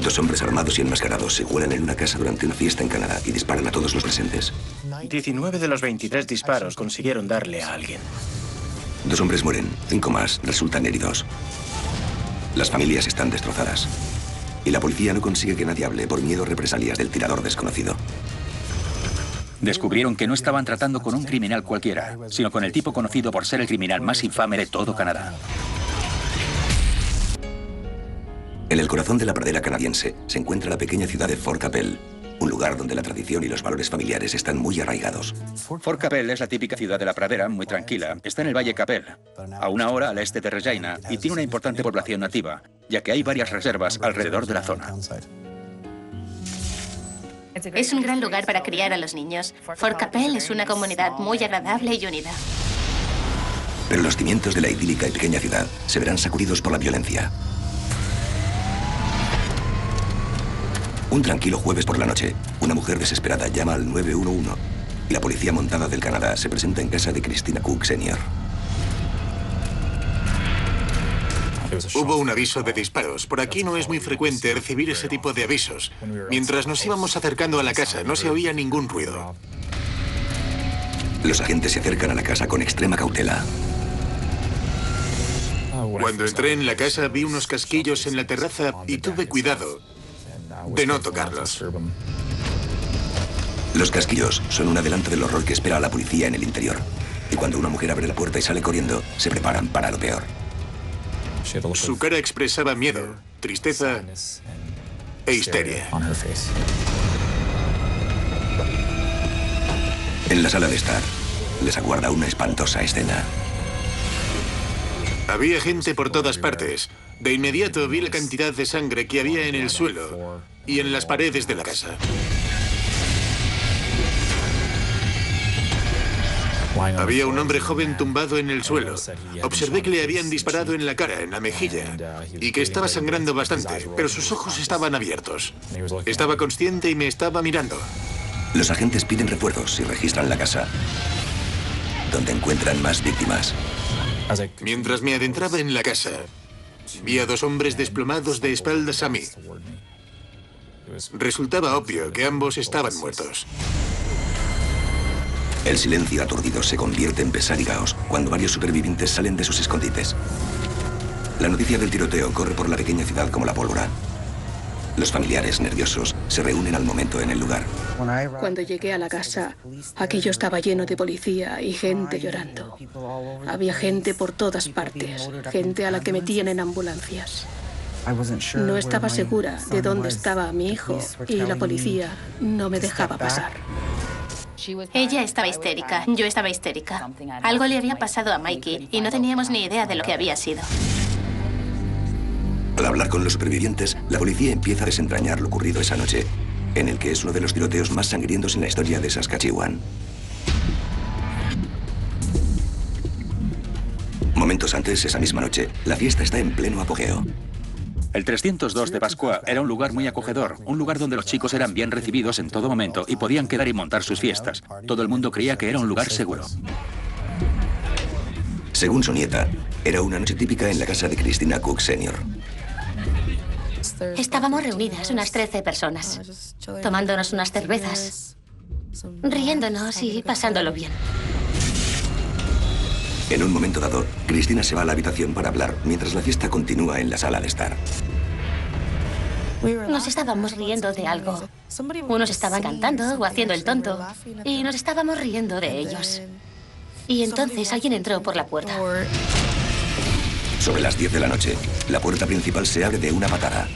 Dos hombres armados y enmascarados se cuelan en una casa durante una fiesta en Canadá y disparan a todos los presentes. 19 de los 23 disparos consiguieron darle a alguien. Dos hombres mueren, 5 más resultan heridos. Las familias están destrozadas. Y la policía no consigue que nadie hable por miedo a represalias del tirador desconocido. Descubrieron que no estaban tratando con un criminal cualquiera, sino con el tipo conocido por ser el criminal más infame de todo Canadá. En el corazón de la pradera canadiense se encuentra la pequeña ciudad de Fort Qu'Appelle, un lugar donde la tradición y los valores familiares están muy arraigados. Fort Qu'Appelle es la típica ciudad de la pradera, muy tranquila. Está en el Valle Qu'Appelle, a una hora al este de Regina, y tiene una importante población nativa, ya que hay varias reservas alrededor de la zona. Es un gran lugar para criar a los niños. Fort Qu'Appelle es una comunidad muy agradable y unida. Pero los cimientos de la idílica y pequeña ciudad se verán sacudidos por la violencia. Un tranquilo jueves por la noche, una mujer desesperada llama al 911 y la policía montada del Canadá se presenta en casa de Christina Cook Sr. Hubo un aviso de disparos. Por aquí no es muy frecuente recibir ese tipo de avisos. Mientras nos íbamos acercando a la casa, no se oía ningún ruido. Los agentes se acercan a la casa con extrema cautela. Cuando entré en la casa vi unos casquillos en la terraza y tuve cuidado de no tocarlos. Los casquillos son un adelanto del horror que espera a la policía en el interior. Y cuando una mujer abre la puerta y sale corriendo, se preparan para lo peor. Su cara expresaba miedo, tristeza e histeria. En la sala de estar, les aguarda una espantosa escena. Había gente por todas partes. De inmediato vi la cantidad de sangre que había en el suelo y en las paredes de la casa. Había un hombre joven tumbado en el suelo. Observé que le habían disparado en la cara, en la mejilla, y que estaba sangrando bastante, pero sus ojos estaban abiertos. Estaba consciente y me estaba mirando. Los agentes piden refuerzos y registran la casa, donde encuentran más víctimas. Mientras me adentraba en la casa, vi a dos hombres desplomados de espaldas a mí. Resultaba obvio que ambos estaban muertos. El silencio aturdido se convierte en pesar y caos cuando varios supervivientes salen de sus escondites. La noticia del tiroteo corre por la pequeña ciudad como la pólvora. Los familiares, nerviosos, se reúnen al momento en el lugar. Cuando llegué a la casa, aquello estaba lleno de policía y gente llorando. Había gente por todas partes, gente a la que metían en ambulancias. No estaba segura de dónde estaba mi hijo y la policía no me dejaba pasar. Ella estaba histérica, yo estaba histérica. Algo le había pasado a Mikey y no teníamos ni idea de lo que había sido. Al hablar con los supervivientes, la policía empieza a desentrañar lo ocurrido esa noche, en el que es uno de los tiroteos más sangrientos en la historia de Saskatchewan. Momentos antes, esa misma noche, la fiesta está en pleno apogeo. El 302 de Pascua era un lugar muy acogedor, un lugar donde los chicos eran bien recibidos en todo momento y podían quedar y montar sus fiestas. Todo el mundo creía que era un lugar seguro. Según su nieta, era una noche típica en la casa de Christina Cook Sr. Estábamos reunidas unas 13 personas, tomándonos unas cervezas, riéndonos y pasándolo bien. En un momento dado, Christina se va a la habitación para hablar mientras la fiesta continúa en la sala de estar. Nos estábamos riendo de algo. Unos estaban cantando o haciendo el tonto y nos estábamos riendo de ellos. Y entonces alguien entró por la puerta. Sobre las 10 de la noche, la puerta principal se abre de una patada.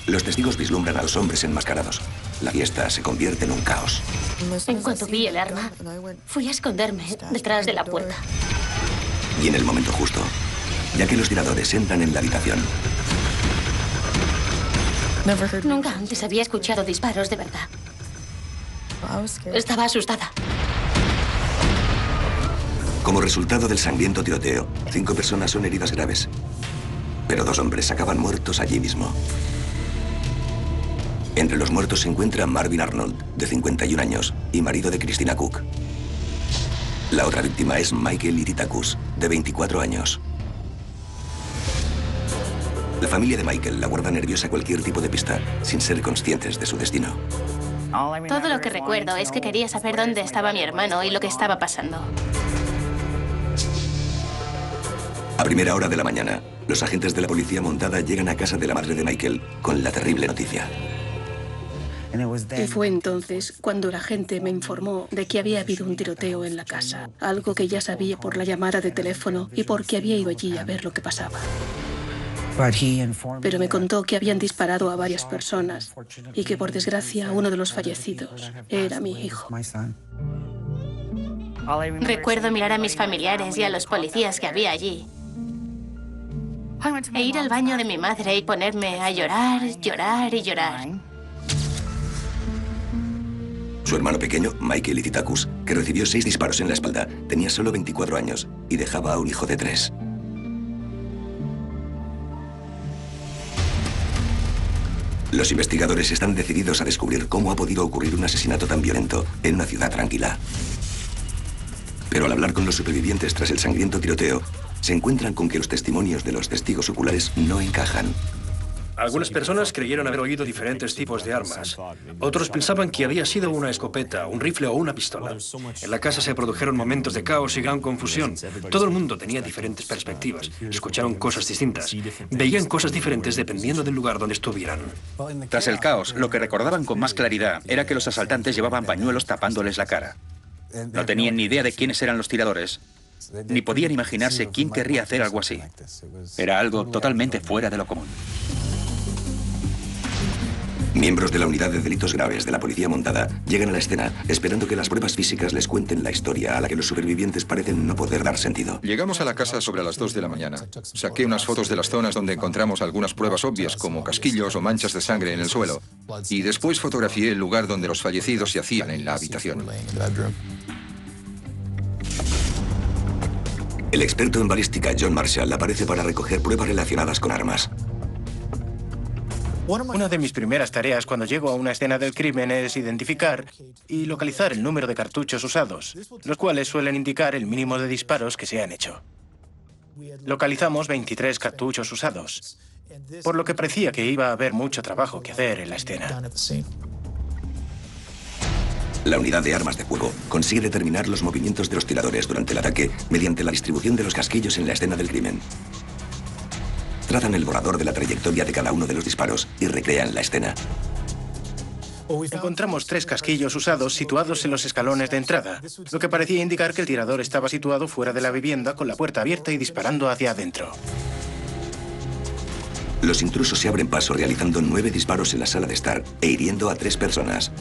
Los testigos vislumbran a los hombres enmascarados. La fiesta se convierte en un caos. En cuanto vi el arma, fui a esconderme detrás de la puerta. Y en el momento justo, ya que los tiradores entran en la habitación. Nunca antes había escuchado disparos de verdad. Estaba asustada. Como resultado del sangriento tiroteo, 5 personas son heridas graves. Pero 2 hombres acaban muertos allí mismo. Entre los muertos se encuentra Marvin Arnold, de 51 años, y marido de Christina Cook. La otra víctima es Michael Ititakus, de 24 años. La familia de Michael la guarda nerviosa cualquier tipo de pista, sin ser conscientes de su destino. Todo lo que recuerdo es que quería saber dónde estaba mi hermano y lo que estaba pasando. A primera hora de la mañana, los agentes de la policía montada llegan a casa de la madre de Michael con la terrible noticia. Y fue entonces cuando la gente me informó de que había habido un tiroteo en la casa, algo que ya sabía por la llamada de teléfono y porque había ido allí a ver lo que pasaba. Pero me contó que habían disparado a varias personas y que, por desgracia, uno de los fallecidos era mi hijo. Recuerdo mirar a mis familiares y a los policías que había allí. E ir al baño de mi madre y ponerme a llorar, llorar y llorar. Su hermano pequeño, Michael Ititakus, que recibió 6 disparos en la espalda, tenía solo 24 años y dejaba a un hijo de 3. Los investigadores están decididos a descubrir cómo ha podido ocurrir un asesinato tan violento en una ciudad tranquila. Pero al hablar con los supervivientes tras el sangriento tiroteo, se encuentran con que los testimonios de los testigos oculares no encajan. Algunas personas creyeron haber oído diferentes tipos de armas. Otros pensaban que había sido una escopeta, un rifle o una pistola. En la casa se produjeron momentos de caos y gran confusión. Todo el mundo tenía diferentes perspectivas. Escucharon cosas distintas. Veían cosas diferentes dependiendo del lugar donde estuvieran. Tras el caos, lo que recordaban con más claridad era que los asaltantes llevaban pañuelos tapándoles la cara. No tenían ni idea de quiénes eran los tiradores, ni podían imaginarse quién querría hacer algo así. Era algo totalmente fuera de lo común. Miembros de la unidad de delitos graves de la policía montada llegan a la escena esperando que las pruebas físicas les cuenten la historia a la que los supervivientes parecen no poder dar sentido. Llegamos a la casa sobre las 2 de la mañana. Saqué unas fotos de las zonas donde encontramos algunas pruebas obvias, como casquillos o manchas de sangre en el suelo. Y después fotografié el lugar donde los fallecidos yacían en la habitación. El experto en balística John Marshall aparece para recoger pruebas relacionadas con armas. Una de mis primeras tareas cuando llego a una escena del crimen es identificar y localizar el número de cartuchos usados, los cuales suelen indicar el mínimo de disparos que se han hecho. Localizamos 23 cartuchos usados, por lo que parecía que iba a haber mucho trabajo que hacer en la escena. La unidad de armas de fuego consigue determinar los movimientos de los tiradores durante el ataque mediante la distribución de los casquillos en la escena del crimen. Trazan el borrador de la trayectoria de cada uno de los disparos y recrean la escena. Encontramos 3 casquillos usados situados en los escalones de entrada, lo que parecía indicar que el tirador estaba situado fuera de la vivienda con la puerta abierta y disparando hacia adentro. Los intrusos se abren paso realizando 9 disparos en la sala de estar e hiriendo a 3 personas.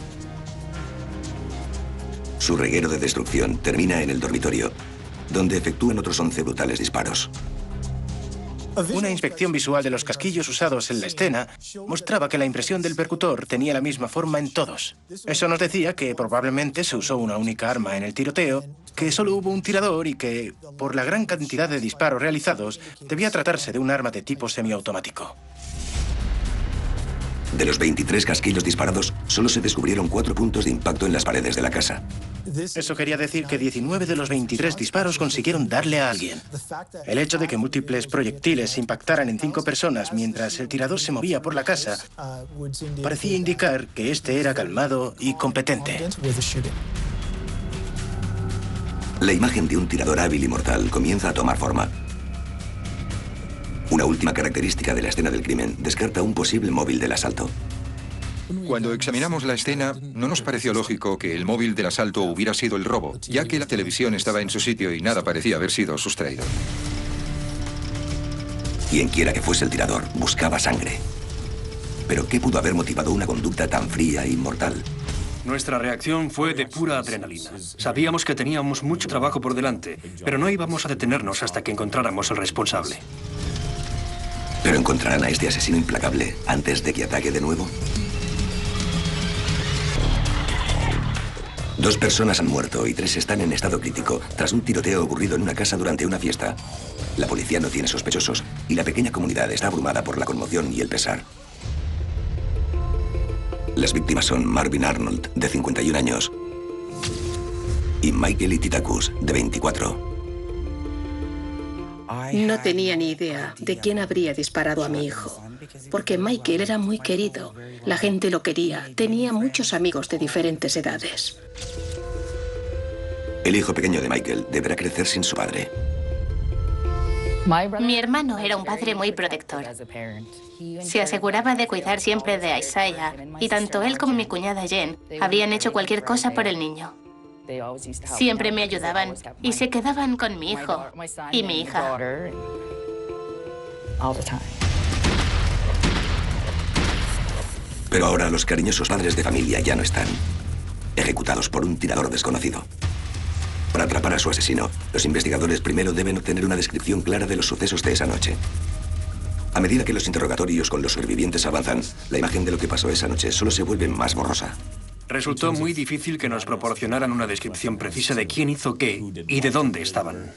Su reguero de destrucción termina en el dormitorio, donde efectúan otros 11 brutales disparos. Una inspección visual de los casquillos usados en la escena mostraba que la impresión del percutor tenía la misma forma en todos. Eso nos decía que probablemente se usó una única arma en el tiroteo, que solo hubo un tirador y que, por la gran cantidad de disparos realizados, debía tratarse de un arma de tipo semiautomático. De los 23 casquillos disparados, solo se descubrieron 4 puntos de impacto en las paredes de la casa. Eso quería decir que 19 de los 23 disparos consiguieron darle a alguien. El hecho de que múltiples proyectiles impactaran en 5 personas mientras el tirador se movía por la casa parecía indicar que este era calmado y competente. La imagen de un tirador hábil y mortal comienza a tomar forma. Una última característica de la escena del crimen descarta un posible móvil del asalto. Cuando examinamos la escena, no nos pareció lógico que el móvil del asalto hubiera sido el robo, ya que la televisión estaba en su sitio y nada parecía haber sido sustraído. Quien quiera que fuese el tirador, buscaba sangre. ¿Pero qué pudo haber motivado una conducta tan fría y mortal? Nuestra reacción fue de pura adrenalina. Sabíamos que teníamos mucho trabajo por delante, pero no íbamos a detenernos hasta que encontráramos al responsable. ¿Pero encontrarán a este asesino implacable antes de que ataque de nuevo? 2 personas han muerto y 3 están en estado crítico tras un tiroteo ocurrido en una casa durante una fiesta. La policía no tiene sospechosos y la pequeña comunidad está abrumada por la conmoción y el pesar. Las víctimas son Marvin Arnold, de 51 años, y Michael Ititakus, de 24. No tenía ni idea de quién habría disparado a mi hijo, porque Michael era muy querido. La gente lo quería. Tenía muchos amigos de diferentes edades. El hijo pequeño de Michael deberá crecer sin su padre. Mi hermano era un padre muy protector. Se aseguraba de cuidar siempre de Isaiah, y tanto él como mi cuñada Jen habrían hecho cualquier cosa por el niño. Siempre me ayudaban y se quedaban con mi hijo y mi hija. Pero ahora los cariñosos padres de familia ya no están, ejecutados por un tirador desconocido. Para atrapar a su asesino, los investigadores primero deben obtener una descripción clara de los sucesos de esa noche. A medida que los interrogatorios con los sobrevivientes avanzan, la imagen de lo que pasó esa noche solo se vuelve más borrosa. Resultó muy difícil que nos proporcionaran una descripción precisa de quién hizo qué y de dónde estaban.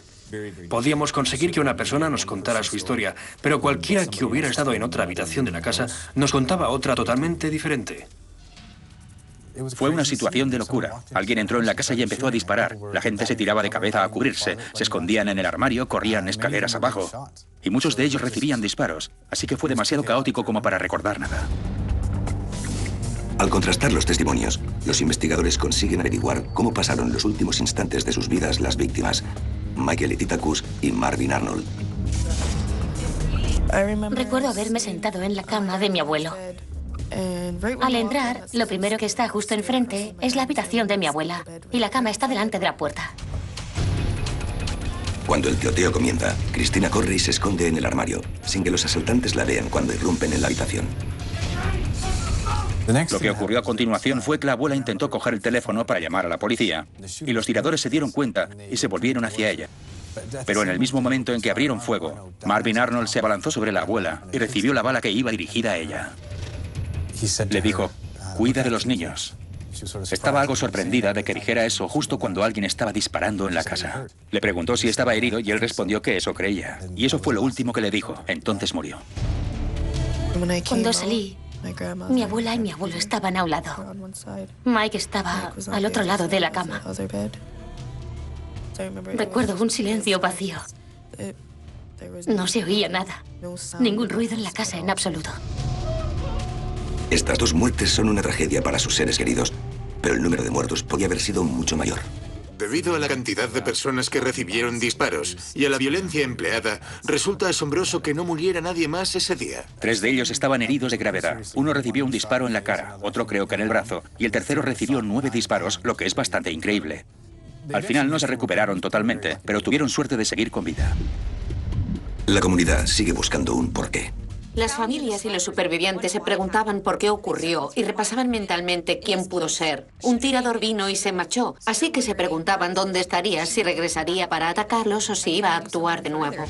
Podíamos conseguir que una persona nos contara su historia, pero cualquiera que hubiera estado en otra habitación de la casa nos contaba otra totalmente diferente. Fue una situación de locura. Alguien entró en la casa y empezó a disparar. La gente se tiraba de cabeza a cubrirse, se escondían en el armario, corrían escaleras abajo. Y muchos de ellos recibían disparos, así que fue demasiado caótico como para recordar nada. Al contrastar los testimonios, los investigadores consiguen averiguar cómo pasaron los últimos instantes de sus vidas las víctimas, Michael Ititakus y Marvin Arnold. Recuerdo haberme sentado en la cama de mi abuelo. Al entrar, lo primero que está justo enfrente es la habitación de mi abuela, y la cama está delante de la puerta. Cuando el tiroteo comienza, Cristina corre y se esconde en el armario, sin que los asaltantes la vean cuando irrumpen en la habitación. Lo que ocurrió a continuación fue que la abuela intentó coger el teléfono para llamar a la policía, y los tiradores se dieron cuenta y se volvieron hacia ella. Pero en el mismo momento en que abrieron fuego, Marvin Arnold se abalanzó sobre la abuela y recibió la bala que iba dirigida a ella. Le dijo, cuida de los niños. Estaba algo sorprendida de que dijera eso justo cuando alguien estaba disparando en la casa. Le preguntó si estaba herido y él respondió que eso creía. Y eso fue lo último que le dijo. Entonces murió. Cuando salí, mi abuela y mi abuelo estaban a un lado. Mike estaba al otro lado de la cama. Recuerdo un silencio vacío. No se oía nada. Ningún ruido en la casa en absoluto. Estas dos muertes son una tragedia para sus seres queridos, pero el número de muertos podía haber sido mucho mayor. Debido a la cantidad de personas que recibieron disparos y a la violencia empleada, resulta asombroso que no muriera nadie más ese día. 3 de ellos estaban heridos de gravedad. Uno recibió un disparo en la cara, otro creo que en el brazo, y el tercero recibió 9 disparos, lo que es bastante increíble. Al final no se recuperaron totalmente, pero tuvieron suerte de seguir con vida. La comunidad sigue buscando un porqué. Las familias y los supervivientes se preguntaban por qué ocurrió y repasaban mentalmente quién pudo ser. Un tirador vino y se marchó, así que se preguntaban dónde estaría, si regresaría para atacarlos o si iba a actuar de nuevo.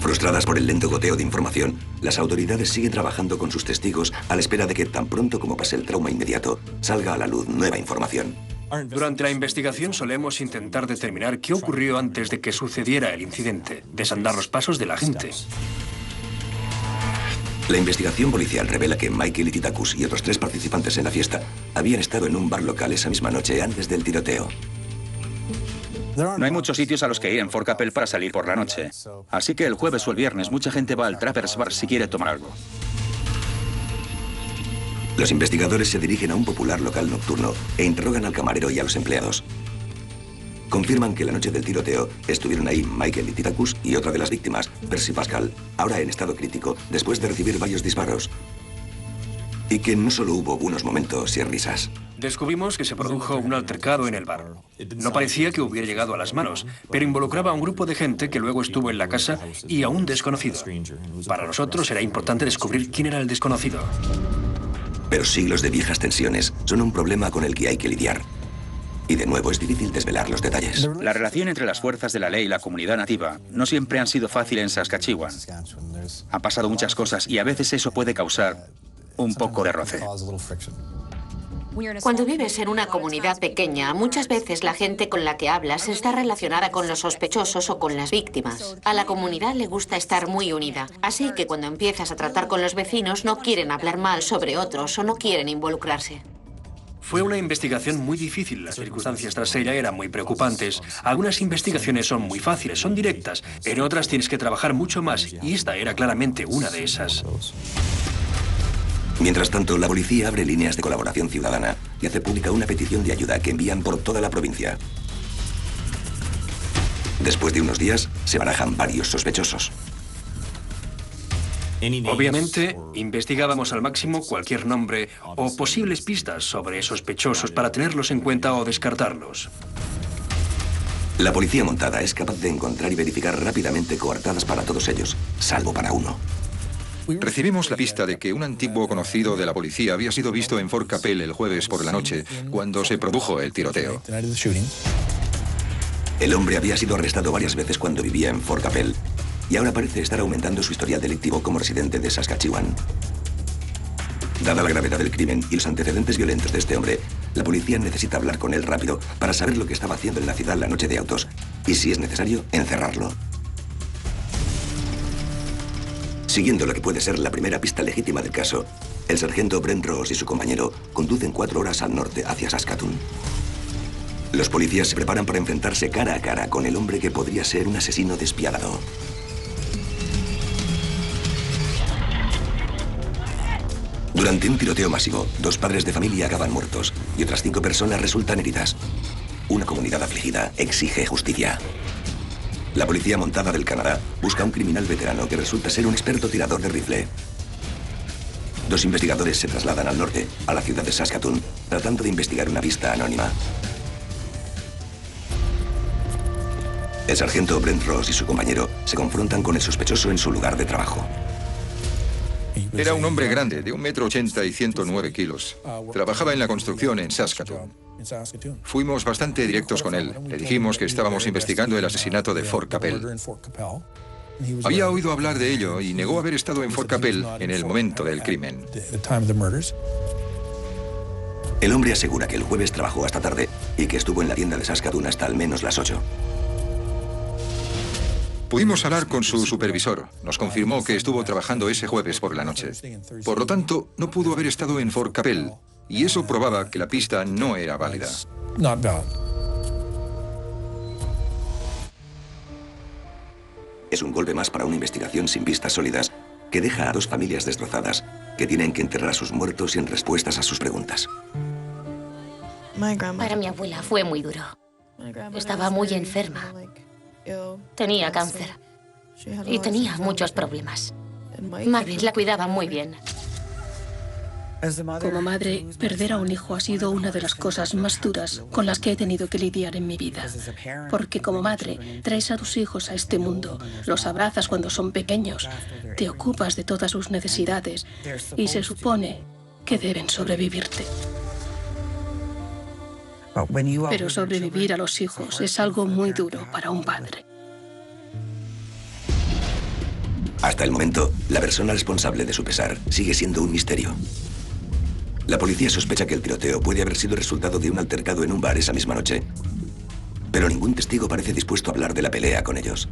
Frustradas por el lento goteo de información, las autoridades siguen trabajando con sus testigos a la espera de que tan pronto como pase el trauma inmediato, salga a la luz nueva información. Durante la investigación solemos intentar determinar qué ocurrió antes de que sucediera el incidente, desandar los pasos de la gente. La investigación policial revela que Michael Ititakus y otros 3 participantes en la fiesta habían estado en un bar local esa misma noche antes del tiroteo. No hay muchos sitios a los que ir en Fort Capel para salir por la noche. Así que el jueves o el viernes mucha gente va al Trappers Bar si quiere tomar algo. Los investigadores se dirigen a un popular local nocturno e interrogan al camarero y a los empleados. Confirman que la noche del tiroteo estuvieron ahí Michael Ititakus y otra de las víctimas, Percy Pascal, ahora en estado crítico, después de recibir varios disparos. Y que no solo hubo buenos momentos y risas. Descubrimos que se produjo un altercado en el bar. No parecía que hubiera llegado a las manos, pero involucraba a un grupo de gente que luego estuvo en la casa y a un desconocido. Para nosotros era importante descubrir quién era el desconocido. Pero siglos de viejas tensiones son un problema con el que hay que lidiar. Y de nuevo es difícil desvelar los detalles. La relación entre las fuerzas de la ley y la comunidad nativa no siempre han sido fáciles en Saskatchewan. Han pasado muchas cosas y a veces eso puede causar un poco de roce. Cuando vives en una comunidad pequeña, muchas veces la gente con la que hablas está relacionada con los sospechosos o con las víctimas. A la comunidad le gusta estar muy unida, así que cuando empiezas a tratar con los vecinos no quieren hablar mal sobre otros o no quieren involucrarse. Fue una investigación muy difícil. Las circunstancias tras ella eran muy preocupantes. Algunas investigaciones son muy fáciles, son directas. En otras tienes que trabajar mucho más, y esta era claramente una de esas. Mientras tanto, la policía abre líneas de colaboración ciudadana y hace pública una petición de ayuda que envían por toda la provincia. Después de unos días, se barajan varios sospechosos. Obviamente, investigábamos al máximo cualquier nombre o posibles pistas sobre sospechosos para tenerlos en cuenta o descartarlos. La policía montada es capaz de encontrar y verificar rápidamente coartadas para todos ellos, salvo para uno. Recibimos la pista de que un antiguo conocido de la policía había sido visto en Fort Capel el jueves por la noche, cuando se produjo el tiroteo. El hombre había sido arrestado varias veces cuando vivía en Fort Capel y ahora parece estar aumentando su historial delictivo como residente de Saskatchewan. Dada la gravedad del crimen y los antecedentes violentos de este hombre, la policía necesita hablar con él rápido para saber lo que estaba haciendo en la ciudad la noche de autos y, si es necesario, encerrarlo. Siguiendo lo que puede ser la primera pista legítima del caso, el sargento Brent Ross y su compañero conducen 4 horas al norte hacia Saskatoon. Los policías se preparan para enfrentarse cara a cara con el hombre que podría ser un asesino despiadado. Durante un tiroteo masivo, 2 padres de familia acaban muertos y otras 5 personas resultan heridas. Una comunidad afligida exige justicia. La policía montada del Canadá busca a un criminal veterano que resulta ser un experto tirador de rifle. 2 investigadores se trasladan al norte, a la ciudad de Saskatoon, tratando de investigar una pista anónima. El sargento Brent Ross y su compañero se confrontan con el sospechoso en su lugar de trabajo. Era un hombre grande, de 1,80 m y 109 kilos. Trabajaba en la construcción en Saskatoon. Fuimos bastante directos con él. Le dijimos que estábamos investigando el asesinato de Fort Capel. Había oído hablar de ello y negó haber estado en Fort Capel en el momento del crimen. El hombre asegura que el jueves trabajó hasta tarde y que estuvo en la tienda de Saskatoon hasta al menos las 8. Pudimos hablar con su supervisor. Nos confirmó que estuvo trabajando ese jueves por la noche. Por lo tanto, no pudo haber estado en Fort Capel, y eso probaba que la pista no era válida. Es un golpe más para una investigación sin pistas sólidas que deja a 2 familias destrozadas que tienen que enterrar a sus muertos sin respuestas a sus preguntas. Para mi abuela fue muy duro. Estaba muy enferma. Tenía cáncer y tenía muchos problemas. Marvin la cuidaba muy bien. Como madre, perder a un hijo ha sido una de las cosas más duras con las que he tenido que lidiar en mi vida. Porque como madre, traes a tus hijos a este mundo, los abrazas cuando son pequeños, te ocupas de todas sus necesidades y se supone que deben sobrevivirte. Pero sobrevivir a los hijos es algo muy duro para un padre. Hasta el momento, la persona responsable de su pesar sigue siendo un misterio. La policía sospecha que el tiroteo puede haber sido resultado de un altercado en un bar esa misma noche, pero ningún testigo parece dispuesto a hablar de la pelea con ellos.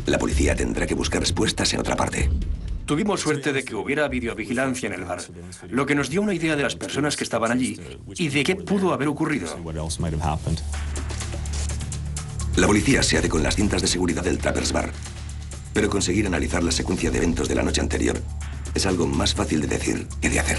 La policía tendrá que buscar respuestas en otra parte. Tuvimos suerte de que hubiera videovigilancia en el bar, lo que nos dio una idea de las personas que estaban allí y de qué pudo haber ocurrido. La policía se hace con las cintas de seguridad del Trappers Bar, pero conseguir analizar la secuencia de eventos de la noche anterior es algo más fácil de decir que de hacer.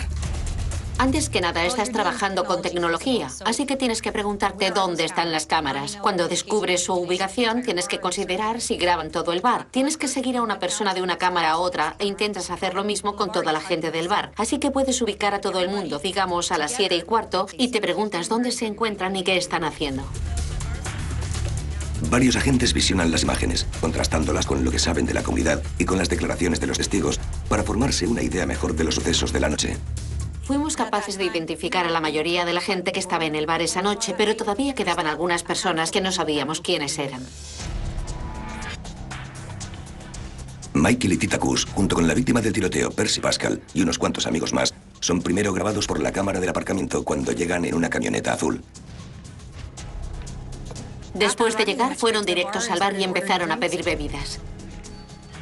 Antes que nada, estás trabajando con tecnología, así que tienes que preguntarte dónde están las cámaras. Cuando descubres su ubicación, tienes que considerar si graban todo el bar. Tienes que seguir a una persona de una cámara a otra e intentas hacer lo mismo con toda la gente del bar. Así que puedes ubicar a todo el mundo, digamos a las 7:15, y te preguntas dónde se encuentran y qué están haciendo. Varios agentes visionan las imágenes, contrastándolas con lo que saben de la comunidad y con las declaraciones de los testigos para formarse una idea mejor de los sucesos de la noche. Fuimos capaces de identificar a la mayoría de la gente que estaba en el bar esa noche, pero todavía quedaban algunas personas que no sabíamos quiénes eran. Michael y Tita Kuss, junto con la víctima del tiroteo, Percy Pascal, y unos cuantos amigos más, son primero grabados por la cámara del aparcamiento cuando llegan en una camioneta azul. Después de llegar, fueron directos al bar y empezaron a pedir bebidas.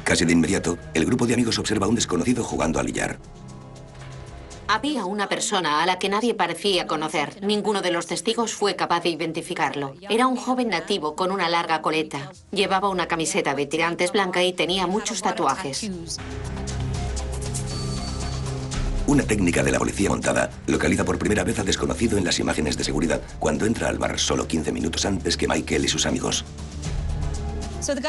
Casi de inmediato, el grupo de amigos observa a un desconocido jugando al billar. Había una persona a la que nadie parecía conocer. Ninguno de los testigos fue capaz de identificarlo. Era un joven nativo con una larga coleta. Llevaba una camiseta de tirantes blanca y tenía muchos tatuajes. Una técnica de la policía montada localiza por primera vez al desconocido en las imágenes de seguridad cuando entra al bar solo 15 minutos antes que Michael y sus amigos.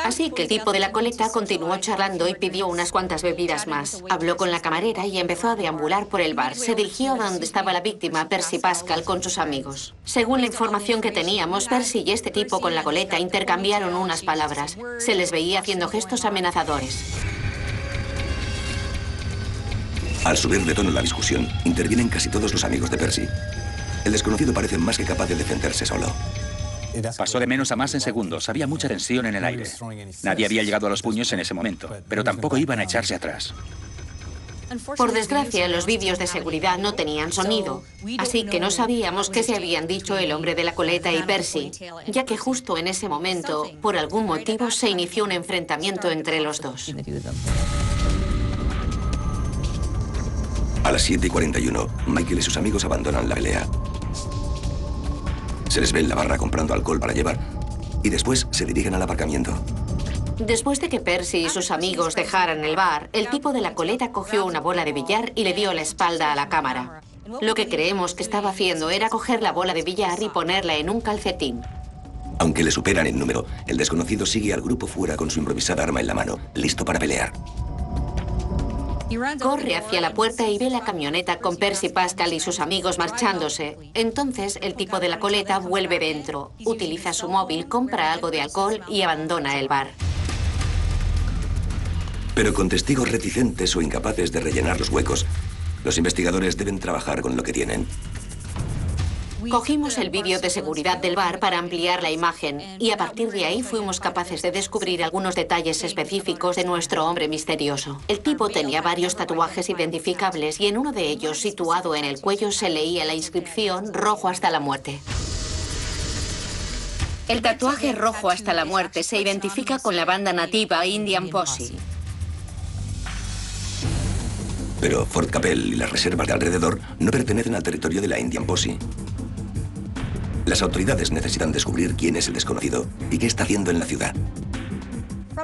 Así que el tipo de la coleta continuó charlando y pidió unas cuantas bebidas más. Habló con la camarera y empezó a deambular por el bar. Se dirigió a donde estaba la víctima, Percy Pascal, con sus amigos. Según la información que teníamos, Percy y este tipo con la coleta intercambiaron unas palabras. Se les veía haciendo gestos amenazadores. Al subir de tono la discusión, intervienen casi todos los amigos de Percy. El desconocido parece más que capaz de defenderse solo. Pasó de menos a más en segundos. Había mucha tensión en el aire. Nadie había llegado a los puños en ese momento, pero tampoco iban a echarse atrás. Por desgracia, los vídeos de seguridad no tenían sonido, así que no sabíamos qué se habían dicho el hombre de la coleta y Percy, ya que justo en ese momento, por algún motivo, se inició un enfrentamiento entre los dos. A las 7:41, Michael y sus amigos abandonan la pelea. Se les ve en la barra comprando alcohol para llevar y después se dirigen al aparcamiento. Después de que Percy y sus amigos dejaran el bar, el tipo de la coleta cogió una bola de billar y le dio la espalda a la cámara. Lo que creemos que estaba haciendo era coger la bola de billar y ponerla en un calcetín. Aunque le superan en número, el desconocido sigue al grupo fuera con su improvisada arma en la mano, listo para pelear. Corre hacia la puerta y ve la camioneta con Percy Pascal y sus amigos marchándose. Entonces, el tipo de la coleta vuelve dentro, utiliza su móvil, compra algo de alcohol y abandona el bar. Pero con testigos reticentes o incapaces de rellenar los huecos, los investigadores deben trabajar con lo que tienen. Cogimos el vídeo de seguridad del bar para ampliar la imagen y a partir de ahí fuimos capaces de descubrir algunos detalles específicos de nuestro hombre misterioso. El tipo tenía varios tatuajes identificables y en uno de ellos, situado en el cuello, se leía la inscripción "Rojo hasta la muerte". El tatuaje "Rojo hasta la muerte" se identifica con la banda nativa Indian Posse. Pero Fort Capel y las reservas de alrededor no pertenecen al territorio de la Indian Posse. Las autoridades necesitan descubrir quién es el desconocido y qué está haciendo en la ciudad.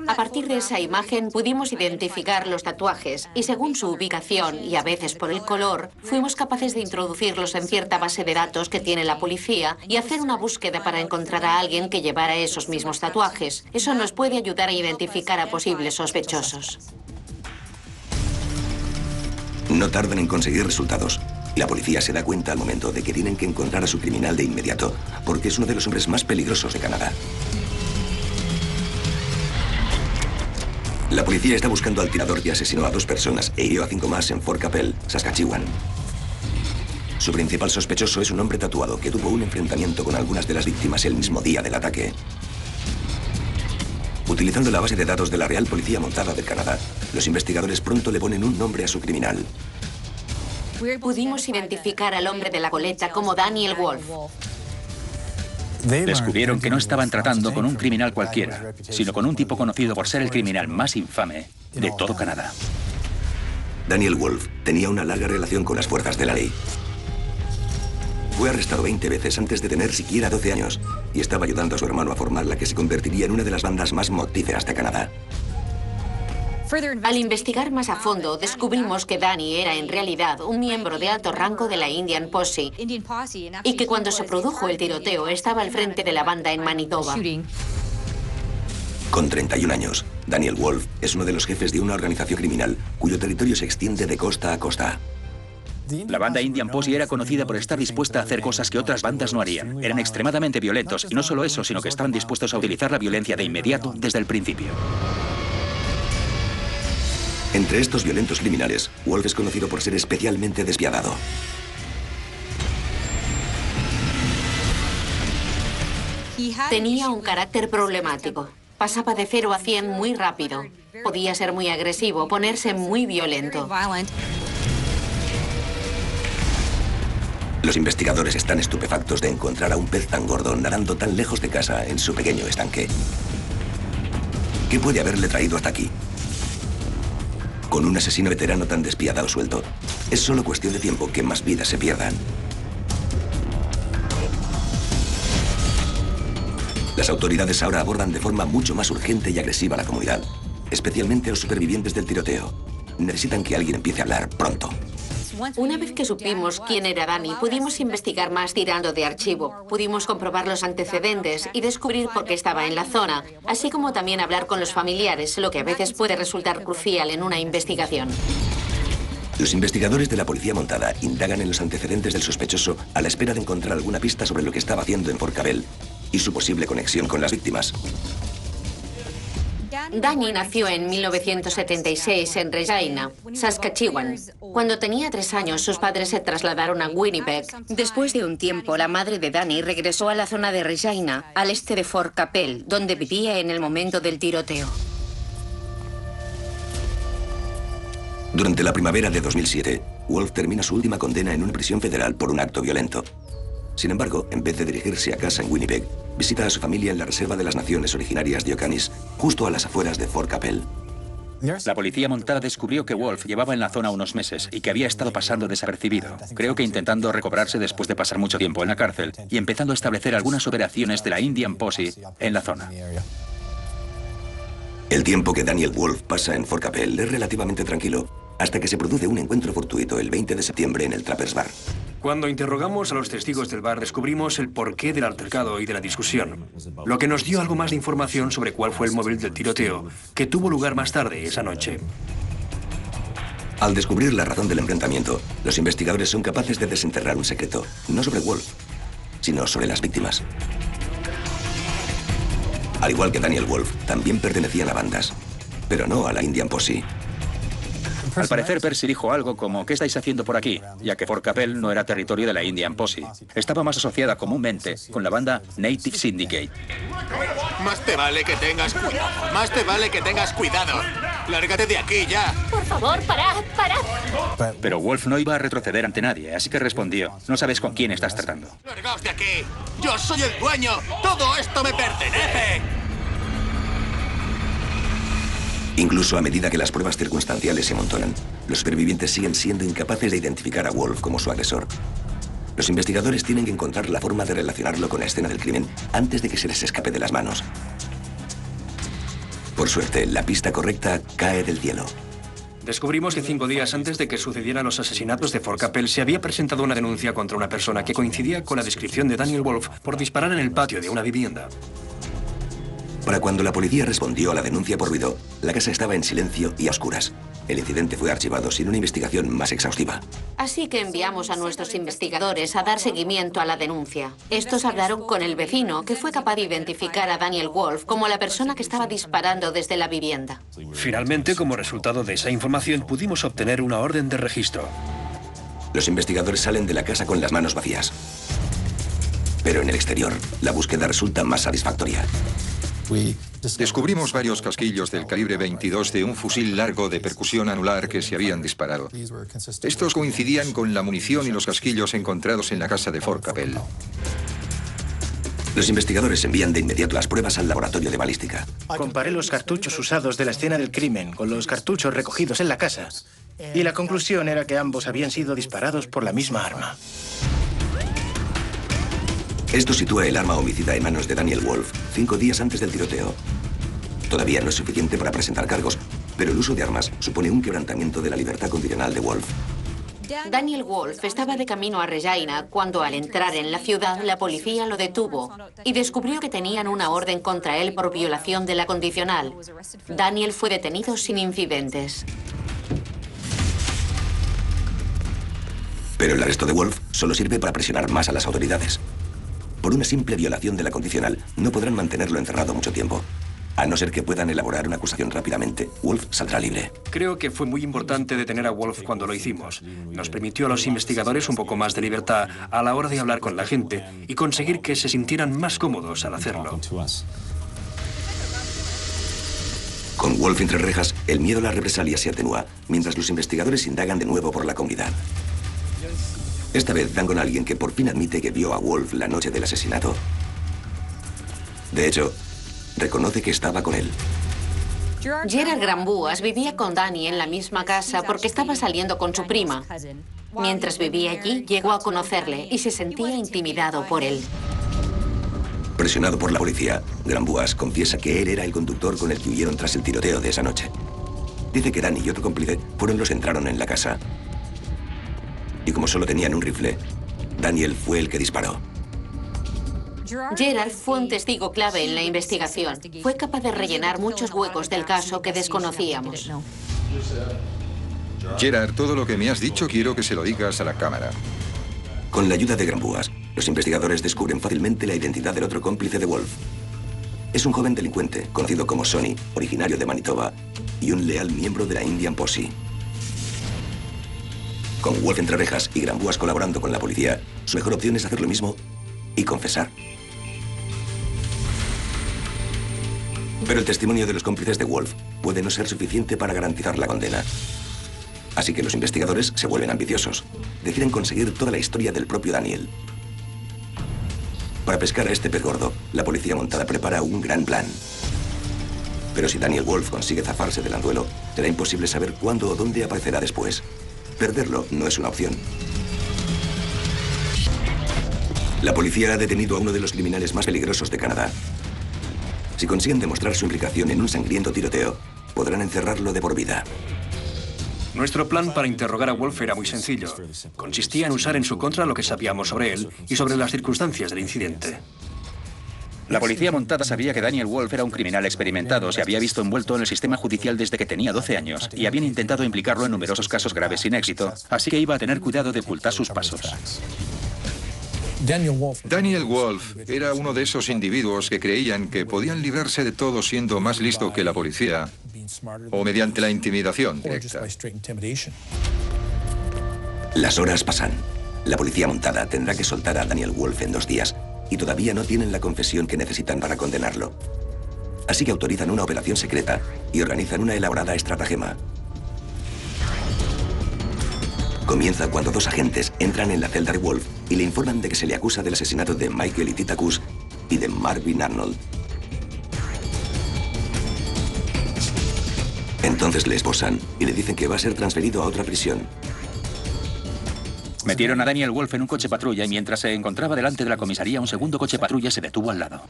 A partir de esa imagen pudimos identificar los tatuajes y según su ubicación y a veces por el color, fuimos capaces de introducirlos en cierta base de datos que tiene la policía y hacer una búsqueda para encontrar a alguien que llevara esos mismos tatuajes. Eso nos puede ayudar a identificar a posibles sospechosos. No tardan en conseguir resultados. La policía se da cuenta al momento de que tienen que encontrar a su criminal de inmediato, porque es uno de los hombres más peligrosos de Canadá. La policía está buscando al tirador que asesinó a 2 personas e hirió a 5 más en Fort Capel, Saskatchewan. Su principal sospechoso es un hombre tatuado que tuvo un enfrentamiento con algunas de las víctimas el mismo día del ataque. Utilizando la base de datos de la Real Policía Montada de Canadá, los investigadores pronto le ponen un nombre a su criminal. Pudimos identificar al hombre de la coleta como Daniel Wolf. Descubrieron que no estaban tratando con un criminal cualquiera, sino con un tipo conocido por ser el criminal más infame de todo Canadá. Daniel Wolf tenía una larga relación con las fuerzas de la ley. Fue arrestado 20 veces antes de tener siquiera 12 años y estaba ayudando a su hermano a formar la que se convertiría en una de las bandas más mortíferas de Canadá. Al investigar más a fondo, descubrimos que Danny era en realidad un miembro de alto rango de la Indian Posse y que cuando se produjo el tiroteo estaba al frente de la banda en Manitoba. Con 31 años, Daniel Wolf es uno de los jefes de una organización criminal cuyo territorio se extiende de costa a costa. La banda Indian Posse era conocida por estar dispuesta a hacer cosas que otras bandas no harían. Eran extremadamente violentos y no solo eso, sino que estaban dispuestos a utilizar la violencia de inmediato desde el principio. Entre estos violentos criminales, Wolf es conocido por ser especialmente despiadado. Tenía un carácter problemático. Pasaba de 0 a 100 muy rápido. Podía ser muy agresivo, ponerse muy violento. Los investigadores están estupefactos de encontrar a un pez tan gordo nadando tan lejos de casa en su pequeño estanque. ¿Qué puede haberle traído hasta aquí? Con un asesino veterano tan despiadado suelto, es solo cuestión de tiempo que más vidas se pierdan. Las autoridades ahora abordan de forma mucho más urgente y agresiva a la comunidad, especialmente a los supervivientes del tiroteo. Necesitan que alguien empiece a hablar pronto. Una vez que supimos quién era Danny, pudimos investigar más tirando de archivo. Pudimos comprobar los antecedentes y descubrir por qué estaba en la zona, así como también hablar con los familiares, lo que a veces puede resultar crucial en una investigación. Los investigadores de la policía montada indagan en los antecedentes del sospechoso a la espera de encontrar alguna pista sobre lo que estaba haciendo en Fort Cabell y su posible conexión con las víctimas. Danny nació en 1976 en Regina, Saskatchewan. Cuando tenía 3 años, sus padres se trasladaron a Winnipeg. Después de un tiempo, la madre de Danny regresó a la zona de Regina, al este de Fort Cabell, donde vivía en el momento del tiroteo. Durante la primavera de 2007, Wolf termina su última condena en una prisión federal por un acto violento. Sin embargo, en vez de dirigirse a casa en Winnipeg, visita a su familia en la Reserva de las Naciones Originarias de Ocanis, justo a las afueras de Fort Cabell. La policía montada descubrió que Wolf llevaba en la zona unos meses y que había estado pasando desapercibido. Creo que intentando recobrarse después de pasar mucho tiempo en la cárcel y empezando a establecer algunas operaciones de la Indian Posse en la zona. El tiempo que Daniel Wolf pasa en Fort Cabell es relativamente tranquilo, hasta que se produce un encuentro fortuito el 20 de septiembre en el Trappers Bar. Cuando interrogamos a los testigos del bar, descubrimos el porqué del altercado y de la discusión, lo que nos dio algo más de información sobre cuál fue el móvil del tiroteo, que tuvo lugar más tarde esa noche. Al descubrir la razón del enfrentamiento, los investigadores son capaces de desenterrar un secreto, no sobre Wolf, sino sobre las víctimas. Al igual que Daniel Wolf, también pertenecían a bandas, pero no a la Indian Posse. Al parecer, Percy dijo algo como ¿qué estáis haciendo por aquí? Ya que Fort Cabell no era territorio de la Indian Posse. Estaba más asociada comúnmente con la banda Native Syndicate. Más te vale que tengas cuidado. Más te vale que tengas cuidado. Lárgate de aquí ya. Por favor, parad. Pero Wolf no iba a retroceder ante nadie, así que respondió, no sabes con quién estás tratando. Largaos de aquí. Yo soy el dueño. Todo esto me pertenece. Incluso a medida que las pruebas circunstanciales se amontonan, los supervivientes siguen siendo incapaces de identificar a Wolf como su agresor. Los investigadores tienen que encontrar la forma de relacionarlo con la escena del crimen antes de que se les escape de las manos. Por suerte, la pista correcta cae del cielo. Descubrimos que 5 días antes de que sucedieran los asesinatos de Fort Cabell se había presentado una denuncia contra una persona que coincidía con la descripción de Daniel Wolf por disparar en el patio de una vivienda. Para cuando la policía respondió a la denuncia por ruido, la casa estaba en silencio y a oscuras. El incidente fue archivado sin una investigación más exhaustiva. Así que enviamos a nuestros investigadores a dar seguimiento a la denuncia. Estos hablaron con el vecino, que fue capaz de identificar a Daniel Wolf como la persona que estaba disparando desde la vivienda. Finalmente, como resultado de esa información, pudimos obtener una orden de registro. Los investigadores salen de la casa con las manos vacías. Pero en el exterior, la búsqueda resulta más satisfactoria. Descubrimos varios casquillos del calibre 22 de un fusil largo de percusión anular que se habían disparado. Estos coincidían con la munición y los casquillos encontrados en la casa de Fort Cabell. Los investigadores envían de inmediato las pruebas al laboratorio de balística. Comparé los cartuchos usados de la escena del crimen con los cartuchos recogidos en la casa. Y la conclusión era que ambos habían sido disparados por la misma arma. Esto sitúa el arma homicida en manos de Daniel Wolf 5 días antes del tiroteo. Todavía no es suficiente para presentar cargos, pero el uso de armas supone un quebrantamiento de la libertad condicional de Wolf. Daniel Wolf estaba de camino a Regina cuando al entrar en la ciudad la policía lo detuvo y descubrió que tenían una orden contra él por violación de la condicional. Daniel fue detenido sin incidentes. Pero el arresto de Wolf solo sirve para presionar más a las autoridades. Por una simple violación de la condicional, no podrán mantenerlo encerrado mucho tiempo. A no ser que puedan elaborar una acusación rápidamente, Wolf saldrá libre. Creo que fue muy importante detener a Wolf cuando lo hicimos. Nos permitió a los investigadores un poco más de libertad a la hora de hablar con la gente y conseguir que se sintieran más cómodos al hacerlo. Con Wolf entre rejas, el miedo a la represalia se atenúa, mientras los investigadores indagan de nuevo por la comunidad. Esta vez dan con alguien que por fin admite que vio a Wolf la noche del asesinato. De hecho, reconoce que estaba con él. Gerard Grambuas vivía con Danny en la misma casa porque estaba saliendo con su prima. Mientras vivía allí, llegó a conocerle y se sentía intimidado por él. Presionado por la policía, Grambuas confiesa que él era el conductor con el que huyeron tras el tiroteo de esa noche. Dice que Danny y otro cómplice fueron los que entraron en la casa. Y como solo tenían un rifle, Daniel fue el que disparó. Gerard fue un testigo clave en la investigación. Fue capaz de rellenar muchos huecos del caso que desconocíamos. Gerard, todo lo que me has dicho quiero que se lo digas a la cámara. Con la ayuda de Grambuas, los investigadores descubren fácilmente la identidad del otro cómplice de Wolf. Es un joven delincuente, conocido como Sonny, originario de Manitoba, y un leal miembro de la Indian Posse. Con Wolf entre rejas y Grambuas colaborando con la policía, su mejor opción es hacer lo mismo y confesar. Pero el testimonio de los cómplices de Wolf puede no ser suficiente para garantizar la condena. Así que los investigadores se vuelven ambiciosos. Deciden conseguir toda la historia del propio Daniel. Para pescar a este pez gordo, la policía montada prepara un gran plan. Pero si Daniel Wolf consigue zafarse del anzuelo, será imposible saber cuándo o dónde aparecerá después. Perderlo no es una opción. La policía ha detenido a uno de los criminales más peligrosos de Canadá. Si consiguen demostrar su implicación en un sangriento tiroteo, podrán encerrarlo de por vida. Nuestro plan para interrogar a Wolf era muy sencillo. Consistía en usar en su contra lo que sabíamos sobre él y sobre las circunstancias del incidente. La policía montada sabía que Daniel Wolf era un criminal experimentado, se había visto envuelto en el sistema judicial desde que tenía 12 años y habían intentado implicarlo en numerosos casos graves sin éxito, así que iba a tener cuidado de ocultar sus pasos. Daniel Wolf era uno de esos individuos que creían que podían librarse de todo siendo más listo que la policía o mediante la intimidación directa. Las horas pasan. La policía montada tendrá que soltar a Daniel Wolf en 2 días y todavía no tienen la confesión que necesitan para condenarlo. Así que autorizan una operación secreta y organizan una elaborada estratagema. Comienza cuando 2 agentes entran en la celda de Wolf y le informan de que se le acusa del asesinato de Michael Ititakus y de Marvin Arnold. Entonces le esposan y le dicen que va a ser transferido a otra prisión. Metieron a Daniel Wolf en un coche patrulla y mientras se encontraba delante de la comisaría, un segundo coche patrulla se detuvo al lado.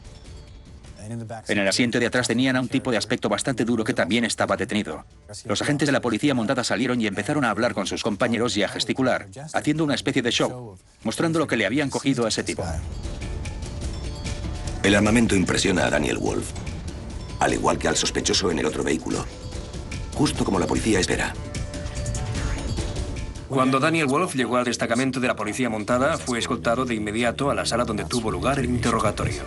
En el asiento de atrás tenían a un tipo de aspecto bastante duro que también estaba detenido. Los agentes de la policía montada salieron y empezaron a hablar con sus compañeros y a gesticular, haciendo una especie de show, mostrando lo que le habían cogido a ese tipo. El armamento impresiona a Daniel Wolf, al igual que al sospechoso en el otro vehículo, justo como la policía espera. Cuando Daniel Wolf llegó al destacamento de la policía montada, fue escoltado de inmediato a la sala donde tuvo lugar el interrogatorio.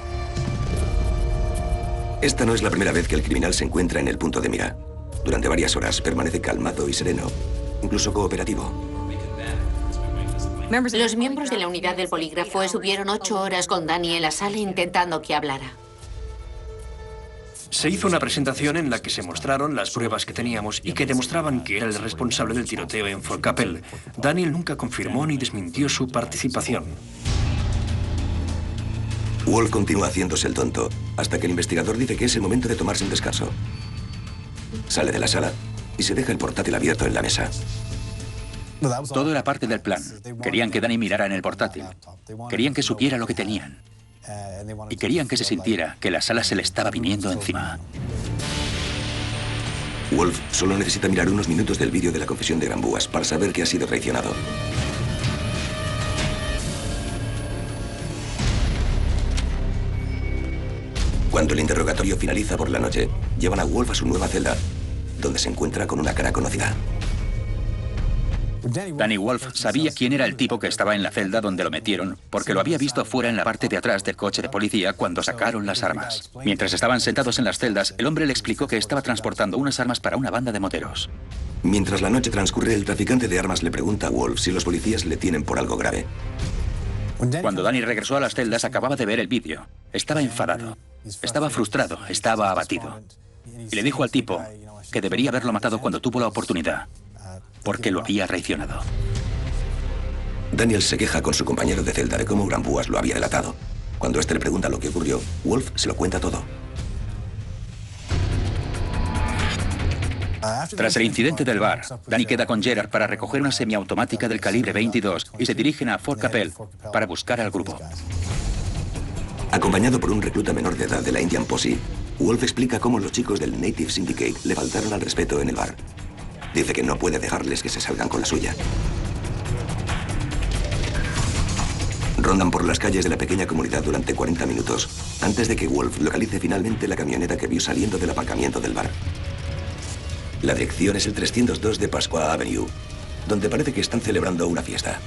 Esta no es la primera vez que el criminal se encuentra en el punto de mira. Durante varias horas permanece calmado y sereno, incluso cooperativo. Los miembros de la unidad del polígrafo estuvieron 8 horas con Danny en la sala intentando que hablara. Se hizo una presentación en la que se mostraron las pruebas que teníamos y que demostraban que era el responsable del tiroteo en Fort Capel. Daniel nunca confirmó ni desmintió su participación. Wolf continúa haciéndose el tonto hasta que el investigador dice que es el momento de tomarse un descanso. Sale de la sala y se deja el portátil abierto en la mesa. Todo era parte del plan. Querían que Danny mirara en el portátil. Querían que supiera lo que tenían. Y querían que se sintiera que la sala se le estaba viniendo encima. Wolf solo necesita mirar unos minutos del vídeo de la confesión de Grambuas para saber que ha sido traicionado. Cuando el interrogatorio finaliza por la noche, llevan a Wolf a su nueva celda, donde se encuentra con una cara conocida. Danny Wolf sabía quién era el tipo que estaba en la celda donde lo metieron, porque lo había visto fuera en la parte de atrás del coche de policía cuando sacaron las armas. Mientras estaban sentados en las celdas, el hombre le explicó que estaba transportando unas armas para una banda de moteros. Mientras la noche transcurre, el traficante de armas le pregunta a Wolf si los policías le tienen por algo grave. Cuando Danny regresó a las celdas, acababa de ver el vídeo. Estaba enfadado, estaba frustrado, estaba abatido. Y le dijo al tipo que debería haberlo matado cuando tuvo la oportunidad, porque lo había traicionado. Daniel se queja con su compañero de celda de cómo Granpúas lo había delatado. Cuando este le pregunta lo que ocurrió, Wolf se lo cuenta todo. Tras el incidente del bar, Danny queda con Gerard para recoger una semiautomática del calibre 22 y se dirigen a Fort Capel para buscar al grupo. Acompañado por un recluta menor de edad de la Indian Posse, Wolf explica cómo los chicos del Native Syndicate le faltaron al respeto en el bar. Dice que no puede dejarles que se salgan con la suya. Rondan por las calles de la pequeña comunidad durante 40 minutos, antes de que Wolf localice finalmente la camioneta que vio saliendo del aparcamiento del bar. La dirección es el 302 de Pasqua Avenue, donde parece que están celebrando una fiesta.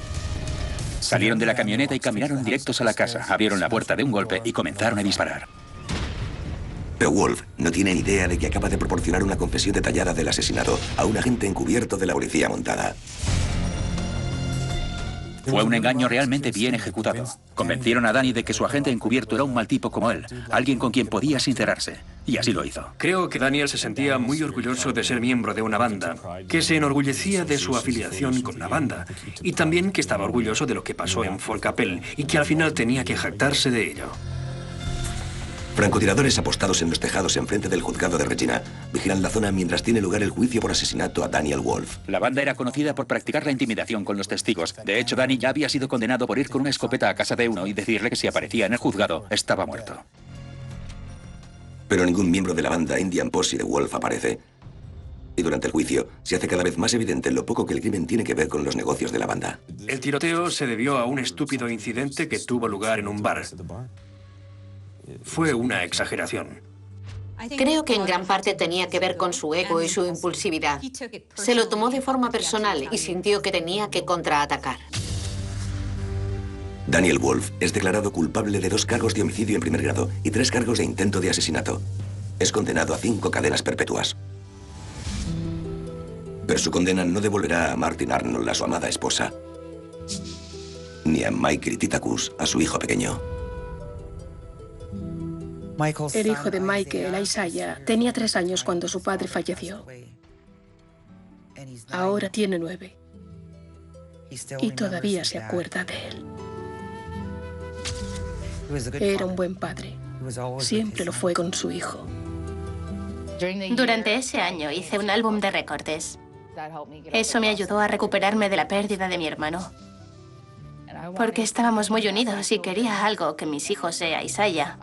Salieron de la camioneta y caminaron directos a la casa, abrieron la puerta de un golpe y comenzaron a disparar. Pero Wolf no tiene ni idea de que acaba de proporcionar una confesión detallada del asesinato a un agente encubierto de la policía montada. Fue un engaño realmente bien ejecutado. Convencieron a Danny de que su agente encubierto era un mal tipo como él, alguien con quien podía sincerarse. Y así lo hizo. Creo que Daniel se sentía muy orgulloso de ser miembro de una banda, que se enorgullecía de su afiliación con la banda, y también que estaba orgulloso de lo que pasó en Fort Capel, y que al final tenía que jactarse de ello. Francotiradores apostados en los tejados enfrente del juzgado de Regina vigilan la zona mientras tiene lugar el juicio por asesinato a Daniel Wolf. La banda era conocida por practicar la intimidación con los testigos. De hecho, Danny ya había sido condenado por ir con una escopeta a casa de uno y decirle que si aparecía en el juzgado, estaba muerto. Pero ningún miembro de la banda Indian Posse de Wolf aparece. Y durante el juicio se hace cada vez más evidente lo poco que el crimen tiene que ver con los negocios de la banda. El tiroteo se debió a un estúpido incidente que tuvo lugar en un bar. Fue una exageración. Creo que en gran parte tenía que ver con su ego y su impulsividad. Se lo tomó de forma personal y sintió que tenía que contraatacar. Daniel Wolf es declarado culpable de 2 cargos de homicidio en primer grado y 3 cargos de intento de asesinato. Es condenado a 5 cadenas perpetuas. Pero su condena no devolverá a Martin Arnold a su amada esposa, ni a Mike Titakus a su hijo pequeño. El hijo de Michael, Isaiah, tenía 3 años cuando su padre falleció. Ahora tiene 9. Y todavía se acuerda de él. Era un buen padre. Siempre lo fue con su hijo. Durante ese año hice un álbum de recortes. Eso me ayudó a recuperarme de la pérdida de mi hermano. Porque estábamos muy unidos y quería algo que mis hijos e Isaiah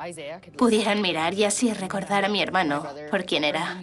pudieran mirar y así recordar a mi hermano por quién era.